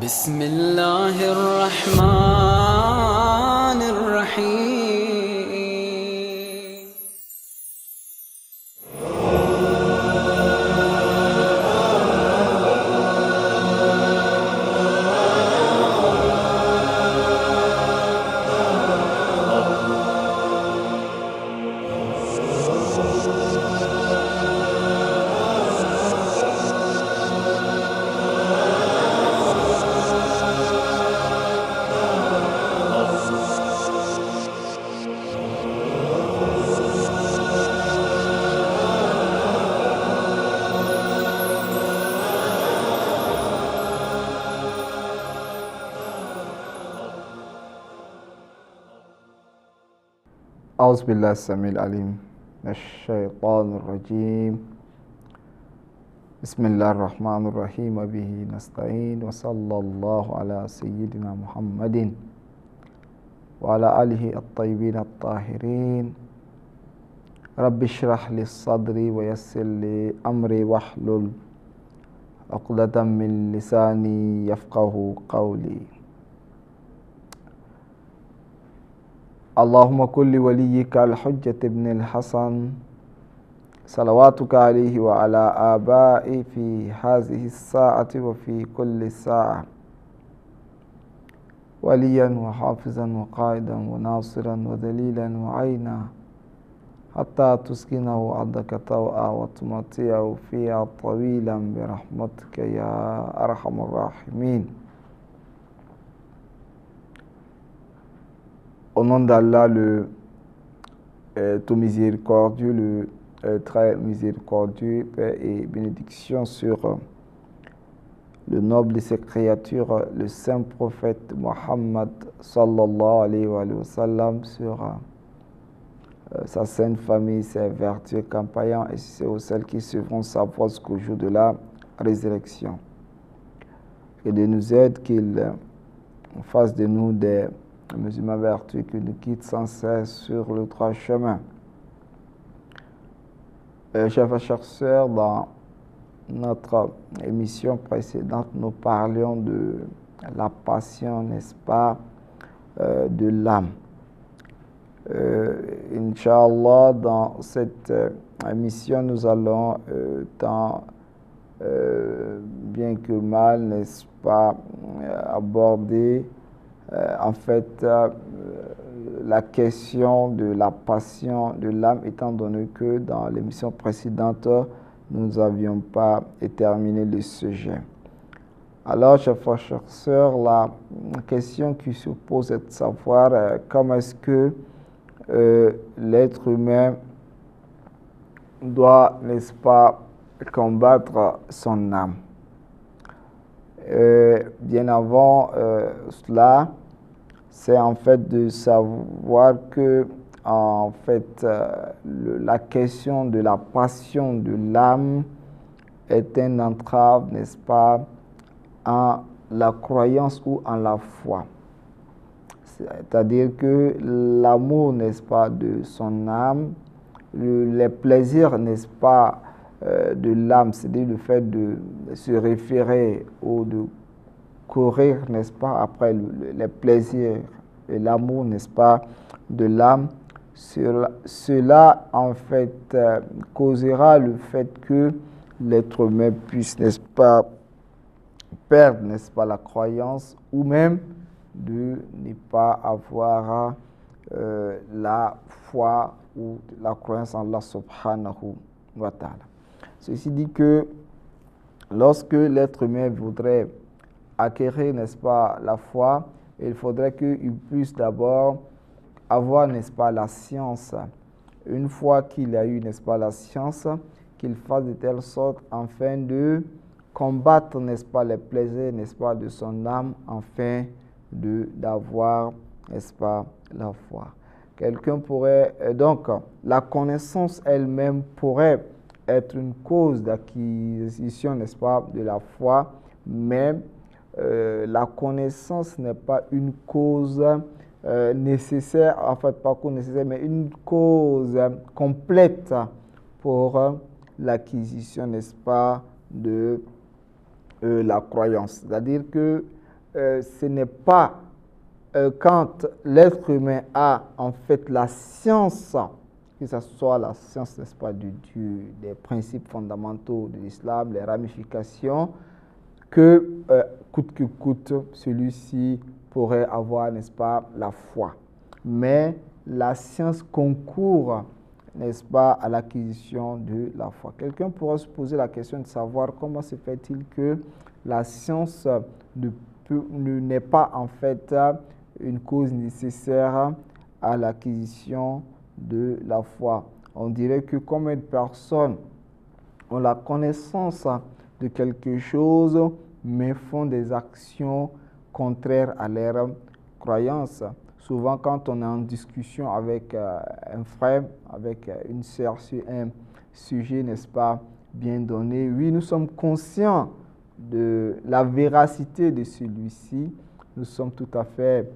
بسم الله الرحمن الرحيم. أعوذ بالله السميع العليم من الشيطان الرجيم. بسم الله الرحمن الرحيم وبه نستعين وصلى الله على سيدنا محمد وعلى آله الطيبين الطاهرين. رب اشرح لي صدري ويسر لي أمري واحلل عقدة من لساني يفقه قولي. اللهم كن لوليك الحجة ابن الحسن صلواتك عليه وعلى آبائه في هذه الساعة وفي كل ساعة وليا وحافظا وقائدا وناصرا وذليلا وعينا حتى تسكنه أرضك طوعا وتمتعه فيها طويلا برحمتك يا أرحم الراحمين. Au nom d'Allah, le tout miséricordieux, le très miséricordieux, paix et bénédiction sur le noble de ses créatures, le saint prophète Mohammed sallallahu alayhi wa sallam, sur sa sainte famille, ses vertueux compagnons et celles qui suivront sa voie jusqu'au jour de la résurrection. Et de nous aider qu'il fasse de nous des musulmans vertueux qui nous quittent sans cesse sur le droit chemin. Chers frères, chères sœurs, dans notre émission précédente, nous parlions de la passion, n'est-ce pas, de l'âme. Inch'Allah, dans cette émission, nous allons, tant bien que mal, n'est-ce pas, aborder en fait la question de la passion de l'âme, étant donné que dans l'émission précédente, nous n'avions pas terminé le sujet. Alors, chers frères, chères sœurs, la question qui se pose est de savoir comment est-ce que l'être humain doit, n'est-ce pas, combattre son âme. Bien avant cela, c'est en fait de savoir que en fait la question de la passion de l'âme est une entrave, n'est-ce pas, en la croyance ou en la foi. C'est-à-dire que l'amour, n'est-ce pas, de son âme, les plaisirs, n'est-ce pas, de l'âme, c'est-à-dire le fait de se référer ou de courir, n'est-ce pas, après les plaisirs et l'amour, n'est-ce pas, de l'âme, cela en fait causera le fait que l'être humain puisse, n'est-ce pas, perdre, n'est-ce pas, la croyance ou même de ne pas avoir la foi ou la croyance en Allah subhanahu wa ta'ala. Ceci dit que lorsque l'être humain voudrait acquérir, n'est-ce pas, la foi, il faudrait qu'il puisse d'abord avoir, n'est-ce pas, la science. Une fois qu'il a eu, n'est-ce pas, la science, qu'il fasse de telle sorte afin de combattre, n'est-ce pas, les plaisirs, n'est-ce pas, de son âme, afin d'avoir, n'est-ce pas, la foi. Quelqu'un pourrait, donc, la connaissance elle-même pourrait être une cause d'acquisition, n'est-ce pas, de la foi, mais la connaissance n'est pas une cause nécessaire, en fait pas cause nécessaire, mais une cause complète pour l'acquisition, n'est-ce pas, de la croyance. C'est-à-dire que ce n'est pas quand l'être humain a en fait la science, que ce soit la science, n'est-ce pas, de Dieu, des principes fondamentaux de l'islam, les ramifications, que coûte que coûte, celui-ci pourrait avoir, n'est-ce pas, la foi. Mais la science concourt, n'est-ce pas, à l'acquisition de la foi. Quelqu'un pourra se poser la question de savoir comment se fait-il que la science n'est pas en fait une cause nécessaire à l'acquisition de la foi. On dirait que combien de personnes ont la connaissance de quelque chose, mais font des actions contraires à leur croyance. Souvent, quand on est en discussion avec un frère, avec une sœur sur un sujet, n'est-ce pas, bien donné, oui, nous sommes conscients de la véracité de celui-ci. Nous sommes tout à fait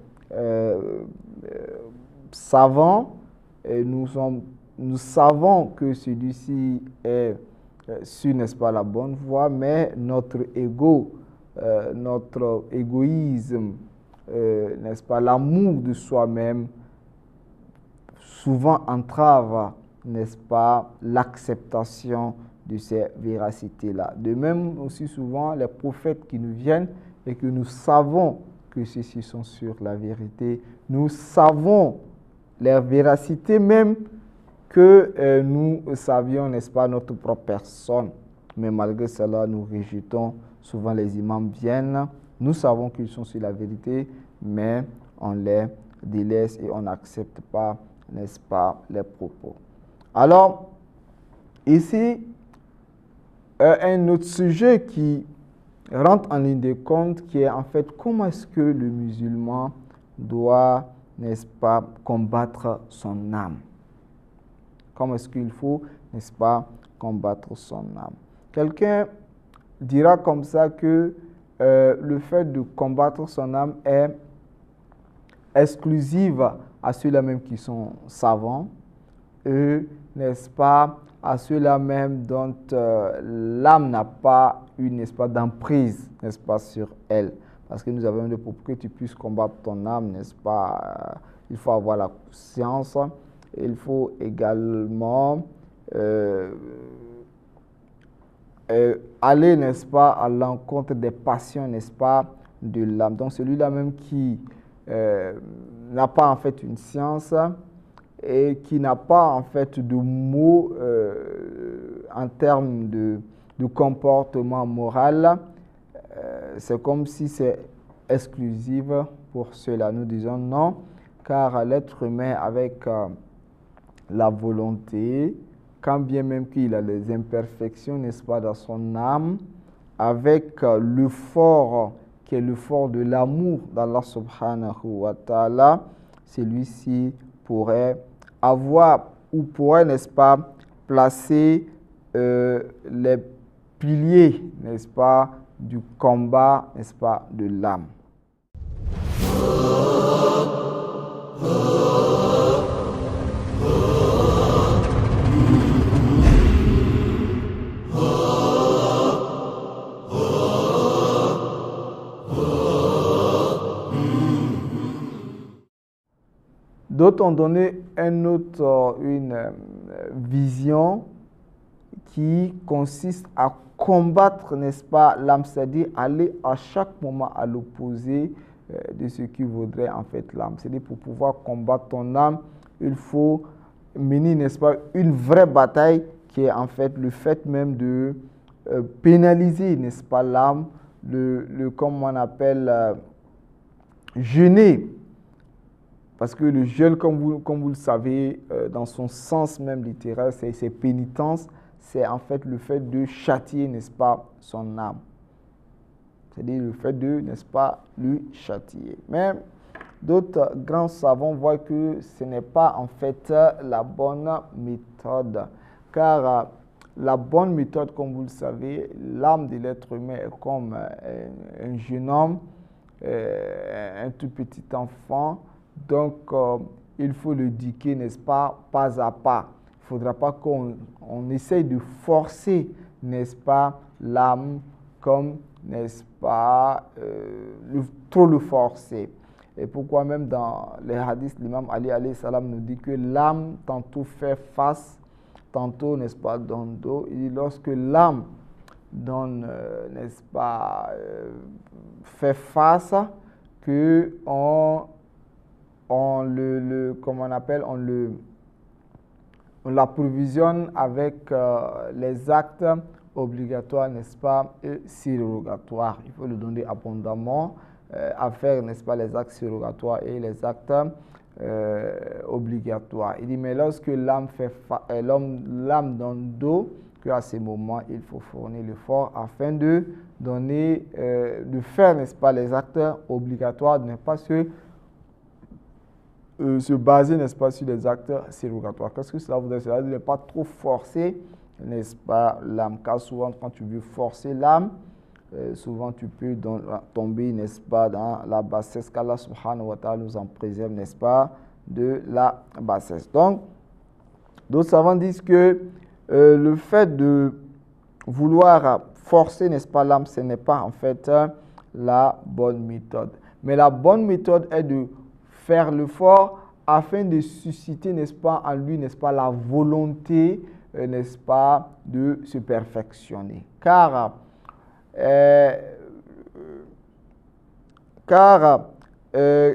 savants et nous savons que celui-ci est sur, n'est-ce pas, la bonne voie, mais notre égoïsme, n'est-ce pas, l'amour de soi-même, souvent entrave, n'est-ce pas, l'acceptation de ces véracités-là. De même aussi souvent, les prophètes qui nous viennent et que nous savons que ceux-ci sont sur la vérité, nous savons leur véracité même que nous savions, n'est-ce pas, notre propre personne. Mais malgré cela, nous rejetons. Souvent, les imams viennent. Nous savons qu'ils sont sur la vérité, mais on les délaisse et on n'accepte pas, n'est-ce pas, les propos. Alors, ici, un autre sujet qui rentre en ligne de compte, qui est en fait comment est-ce que le musulman doit, n'est-ce pas, combattre son âme. Comment est-ce qu'il faut, n'est-ce pas, combattre son âme. Quelqu'un dira comme ça que le fait de combattre son âme est exclusive à ceux-là même qui sont savants, et, n'est-ce pas, à ceux-là même dont l'âme n'a pas eu, n'est-ce pas, d'emprise, n'est-ce pas, sur elle. Parce que nous avons dit, pour que tu puisses combattre ton âme, n'est-ce pas, il faut avoir la conscience. Il faut également aller, n'est-ce pas, à l'encontre des passions, n'est-ce pas, de l'âme. Donc celui-là même qui n'a pas en fait une science et qui n'a pas en fait de mots en termes de comportement moral, c'est comme si c'est exclusif pour cela. Nous disons non, car l'être humain avec la volonté, quand bien même qu'il a des imperfections, n'est-ce pas, dans son âme, avec l'effort qui est l'effort de l'amour d'Allah subhanahu wa ta'ala, celui-ci pourrait avoir ou pourrait, n'est-ce pas, placer les piliers, n'est-ce pas, du combat, n'est-ce pas, de l'âme. D'autres ont donné une vision qui consiste à combattre, n'est-ce pas, l'âme, c'est-à-dire aller à chaque moment à l'opposé de ce qui vaudrait en fait l'âme. C'est-à-dire pour pouvoir combattre ton âme, il faut mener, n'est-ce pas, une vraie bataille qui est en fait le fait même de pénaliser, n'est-ce pas, l'âme, comme on appelle, jeûner. Parce que le jeûne, comme vous le savez, dans son sens même littéraire, c'est pénitence, c'est en fait le fait de châtier, n'est-ce pas, son âme. C'est-à-dire le fait de, n'est-ce pas, lui châtier. Mais d'autres grands savants voient que ce n'est pas en fait la bonne méthode. Car la bonne méthode, comme vous le savez, l'âme de l'être humain est comme un jeune homme, un tout petit enfant. Donc, il faut le l'éduquer, n'est-ce pas à pas. Il ne faudra pas qu'on essaye de forcer, n'est-ce pas, l'âme comme n'est-ce pas, trop le forcer. Et pourquoi même dans les hadiths, l'imam Ali alayhi salam nous dit que l'âme tantôt fait face, tantôt, n'est-ce pas, donne dos. Il dit lorsque l'âme donne, n'est-ce pas, fait face, que on l'approvisionne avec les actes obligatoires, n'est-ce pas, et surrogatoires. Il faut le donner abondamment à faire, n'est-ce pas, les actes surrogatoires et les actes obligatoires. Il dit, mais lorsque l'âme donne dos, qu'à ces moments, il faut fournir l'effort afin de donner, de faire, n'est-ce pas, les actes obligatoires, de ne pas se baser, n'est-ce pas, sur les actes surrogatoires. Qu'est-ce que cela voudrait dire? Cela veut dire ne pas trop forcer, n'est-ce pas, l'âme. Car souvent, quand tu veux forcer l'âme, souvent tu peux tomber, n'est-ce pas, dans la bassesse, qu'Allah subhanahu wa ta'ala nous en préserve, n'est-ce pas, de la bassesse. Donc, d'autres savants disent que le fait de vouloir forcer, n'est-ce pas, l'âme, ce n'est pas en fait la bonne méthode. Mais la bonne méthode est de faire l'effort afin de susciter, n'est-ce pas, en lui, n'est-ce pas, la volonté, n'est-ce pas, de se perfectionner. Car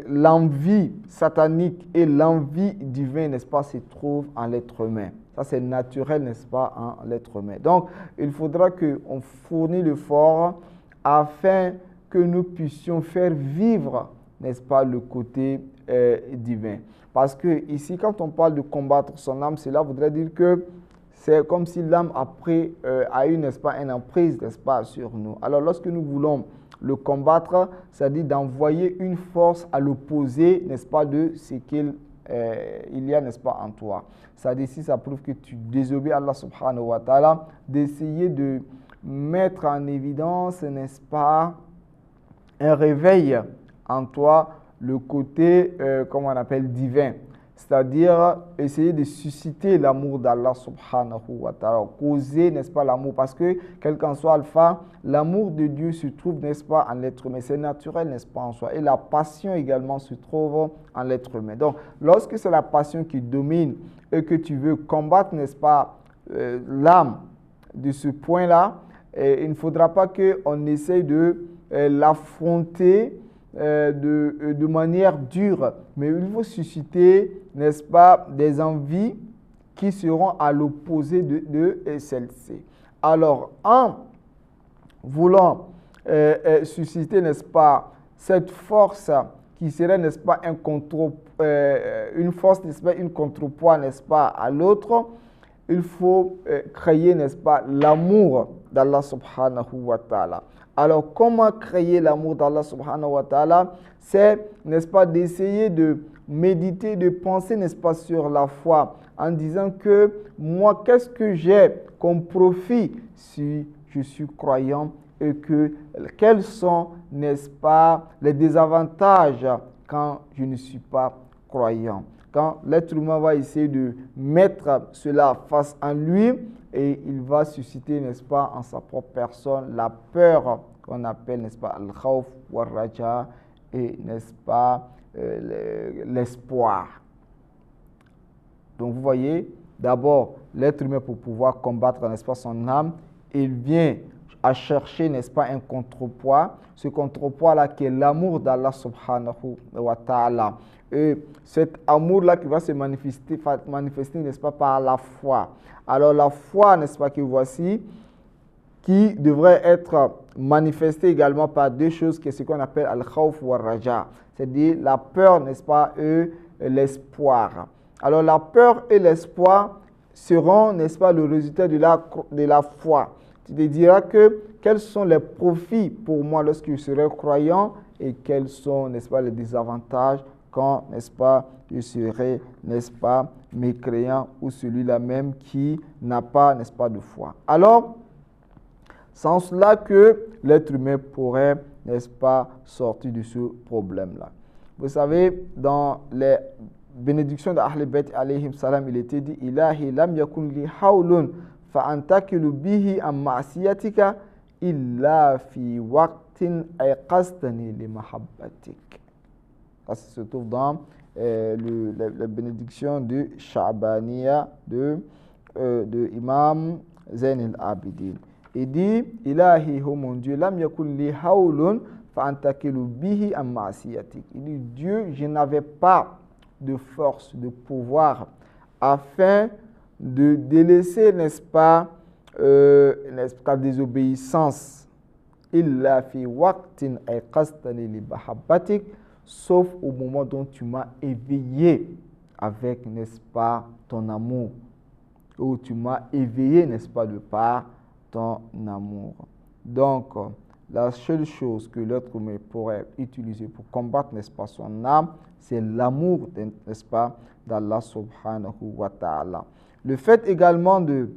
l'envie satanique et l'envie divine, n'est-ce pas, se trouvent en l'être humain. Ça, c'est naturel, n'est-ce pas, en l'être humain. Donc, il faudra qu'on fournisse l'effort afin que nous puissions faire vivre, n'est-ce pas, le côté divin. Parce que ici, quand on parle de combattre son âme, cela voudrait dire que c'est comme si l'âme a eu, n'est-ce pas, une emprise, n'est-ce pas, sur nous. Alors, lorsque nous voulons le combattre, c'est-à-dire d'envoyer une force à l'opposé, n'est-ce pas, de ce qu'il y a, n'est-ce pas, en toi. C'est-à-dire, si ça prouve que tu désobéis à Allah subhanahu wa ta'ala, d'essayer de mettre en évidence, n'est-ce pas, un réveil en toi, le côté, comment on appelle, divin. C'est-à-dire essayer de susciter l'amour d'Allah subhanahu wa ta'ala, causer, n'est-ce pas, l'amour, parce que, quel qu'en soit alpha, l'amour de Dieu se trouve, n'est-ce pas, en l'être humain, c'est naturel, n'est-ce pas, en soi, et la passion également se trouve en l'être humain. Donc, lorsque c'est la passion qui domine et que tu veux combattre, n'est-ce pas, l'âme de ce point-là, il ne faudra pas qu'on essaye de l'affronter de manière dure, mais il faut susciter, n'est-ce pas, des envies qui seront à l'opposé de celle-ci. Alors, en voulant susciter, n'est-ce pas, cette force qui serait, n'est-ce pas, une force, n'est-ce pas, une contrepoids, n'est-ce pas, à l'autre, il faut créer, n'est-ce pas, l'amour d'Allah subhanahu wa ta'ala. Alors, comment créer l'amour d'Allah subhanahu wa ta'ala? C'est, n'est-ce pas, d'essayer de méditer, de penser, n'est-ce pas, sur la foi, en disant que moi, qu'est-ce que j'ai comme profit si je suis croyant et quels sont, n'est-ce pas, les désavantages quand je ne suis pas croyant. Quand l'être humain va essayer de mettre cela face à lui, et il va susciter, n'est-ce pas, en sa propre personne, la peur qu'on appelle, n'est-ce pas, al-khawf wa raja, et, n'est-ce pas, l'espoir. Donc, vous voyez, d'abord, l'être humain, pour pouvoir combattre, n'est-ce pas, son âme, il vient à chercher, n'est-ce pas, un contrepoids. Ce contrepoids-là qui est l'amour d'Allah subhanahu wa ta'ala. Et cet amour-là qui va se manifester, n'est-ce pas, par la foi. Alors la foi, n'est-ce pas, que voici, qui devrait être manifestée également par deux choses, qui est ce qu'on appelle al-khawf wa raja, c'est-à-dire la peur, n'est-ce pas, et l'espoir. Alors la peur et l'espoir seront, n'est-ce pas, le résultat de la foi. Tu te diras que quels sont les profits pour moi lorsque je serai croyant et quels sont, n'est-ce pas, les désavantages quand, n'est-ce pas, je serai, n'est-ce pas, mécréant ou celui-là même qui n'a pas, n'est-ce pas, de foi. Alors, sans cela que l'être humain pourrait, n'est-ce pas, sortir de ce problème-là. Vous savez, dans les bénédictions d'Ahl Bayt alayhim salam, il était dit « Ilahi lam yakun li hawlun fa'antakilu bihi am ma'siyatika إلا في وقت أيقظتني لمحبتك. Ça se trouve dans la bénédiction de Sha'baniya de Imam Zayn al-Abidin. Il dit, Ilahi, oh mon Dieu, lam yakun li hawlun fa'antakilu bihi an ma'asiyatik. Il dit, Dieu, je n'avais pas de force, de pouvoir, afin de délaisser, n'est-ce pas, ta désobéissance. Illa fi waqtin ayqastani li bahabbatik, sauf au moment dont tu m'as éveillé avec, n'est-ce pas, ton amour, où tu m'as éveillé, n'est-ce pas, de par ton amour. Donc, la seule chose que l'être humain pourrait utiliser pour combattre, n'est-ce pas, son âme, c'est l'amour, n'est-ce pas, d'Allah subhanahu wa ta'ala. Le fait également de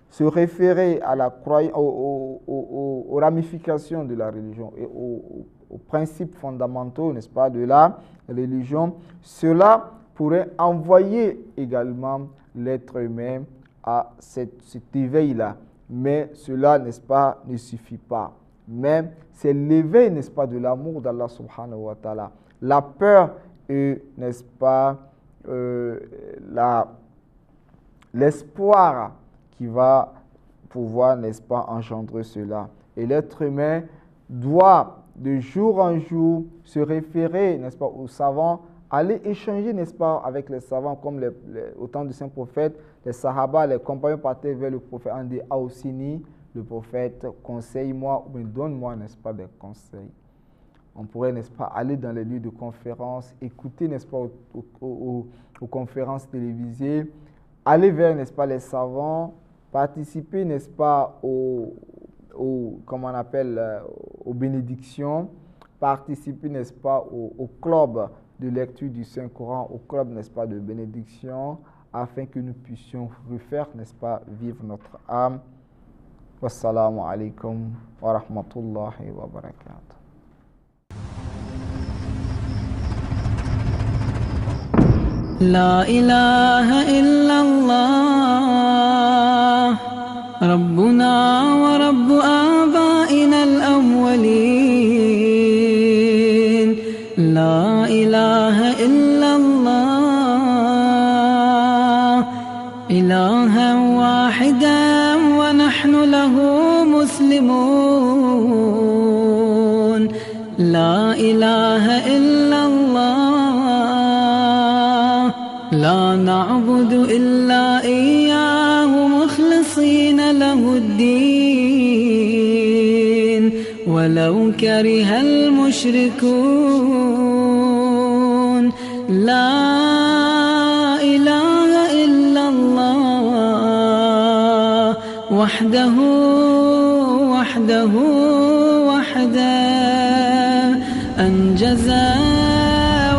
se référer à la aux ramifications de la religion et aux principes fondamentaux, n'est-ce pas, de la religion, cela pourrait envoyer également l'être humain à cet éveil-là. Mais cela, n'est-ce pas, ne suffit pas. Mais c'est l'éveil, n'est-ce pas, de l'amour d'Allah subhanahu wa ta'ala. La peur et, n'est-ce pas, l'espoir qui va pouvoir, n'est-ce pas, engendrer cela. Et l'être humain doit de jour en jour se référer, n'est-ce pas, aux savants, aller échanger, n'est-ce pas, avec les savants comme au temps du saint prophète, les sahaba, les compagnons partaient vers le prophète en disant Aoussini, le prophète, conseille-moi ou donne-moi, n'est-ce pas, des conseils. On pourrait, n'est-ce pas, aller dans les lieux de conférence, écouter, n'est-ce pas, aux conférences télévisées, aller vers, n'est-ce pas, les savants, participer, n'est-ce pas, comment on appelle, aux bénédictions, participer, n'est-ce pas, au club de lecture du Saint-Coran, au club, n'est-ce pas, de bénédiction, afin que nous puissions refaire, n'est-ce pas, vivre notre âme. Wassalamu alaikum wa rahmatullahi wa barakatuh. لا إله إلا الله ربنا ورب آبائنا الأولين لا إله إلا الله إلها واحدا ونحن له مسلمون لا إله إلا الله لا نعبد إلا إياه مخلصين له الدين ولو كره المشركون لا إله إلا الله وحده أنجز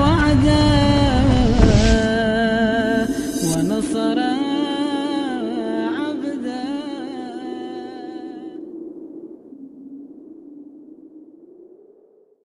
وعدا ونصر